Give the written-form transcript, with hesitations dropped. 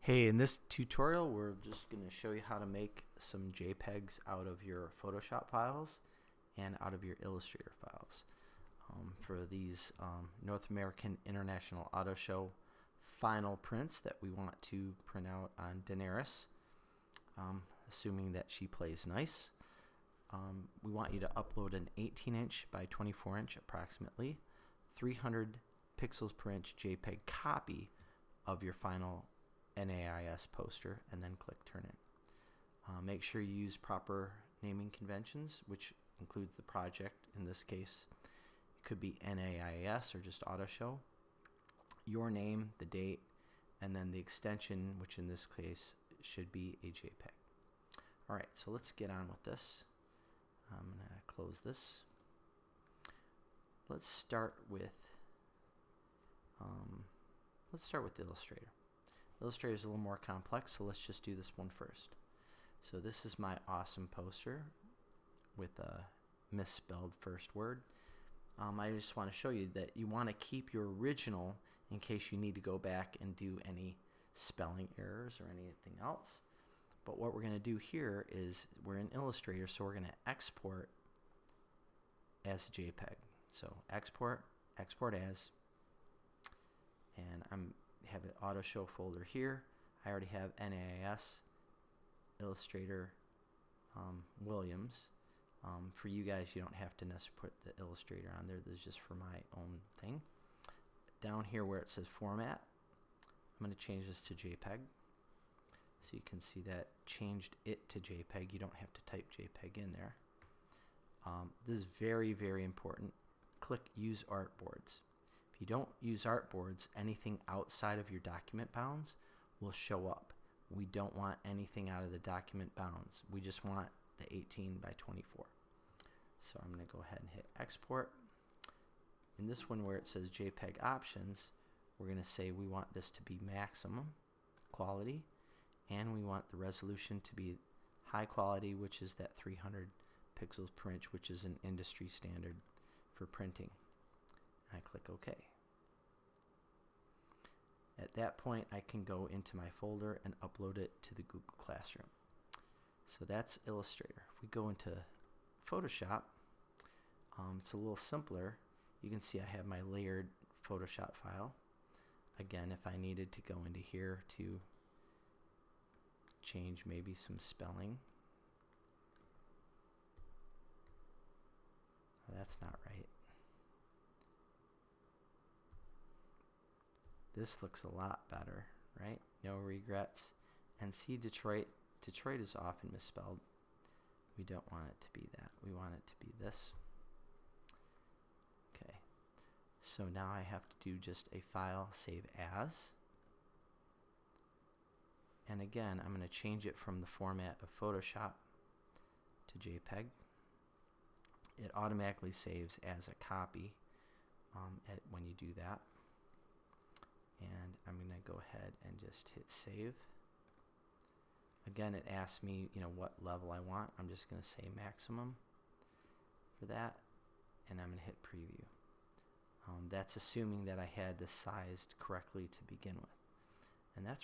Hey, in this tutorial we're just going to show you how to make some JPEGs out of your Photoshop files and out of your Illustrator files. For these North American International Auto Show final prints that we want to print out on Daenerys, assuming that she plays nice. We want you to upload an 18-inch by 24-inch approximately 300 pixels per inch JPEG copy of your final NAIS poster and then click turn in. Make sure you use proper naming conventions, which includes the project. In this case, it could be NAIS or just Auto Show, your name, the date, and then the extension, which in this case should be a JPEG. Alright, so let's get on with this. I'm going to close this. Let's start with Illustrator. Illustrator is a little more complex, so let's just do this one first. So this is my awesome poster with a misspelled first word. I just want to show you that you want to keep your original in case you need to go back and do any spelling errors or anything else. But what we're going to do here is we're in Illustrator, so we're going to export as a JPEG. So export as, and have an Auto Show folder here. I already have NAIS, Illustrator, Williams. For you guys, you don't have to necessarily put the Illustrator on there. This is just for my own thing. Down here where it says Format, I'm going to change this to JPEG. So you can see that changed it to JPEG. You don't have to type JPEG in there. This is very, very important. Click Use Artboards. If you don't use artboards, anything outside of your document bounds will show up. We don't want anything out of the document bounds. We just want the 18 by 24. So I'm going to go ahead and hit export. In this one where it says JPEG options, we're going to say we want this to be maximum quality, and we want the resolution to be high quality, which is that 300 pixels per inch, which is an industry standard for printing. I click OK. At that point, I can go into my folder and upload it to the Google Classroom. So that's Illustrator. If we go into Photoshop, it's a little simpler. You can see I have my layered Photoshop file. Again, if I needed to go into here to change maybe some spelling. Oh, that's not right. This looks a lot better, right? No regrets. And see, Detroit is often misspelled. We don't want it to be that. We want it to be this. Okay. So now I have to do just a file save as. And again, I'm going to change it from the format of Photoshop to JPEG. It automatically saves as a copy when you do that. And I'm going to go ahead and just hit save. Again, it asks me, what level I want. I'm just going to say maximum for that, and I'm going to hit preview. That's assuming that I had this sized correctly to begin with, and that's really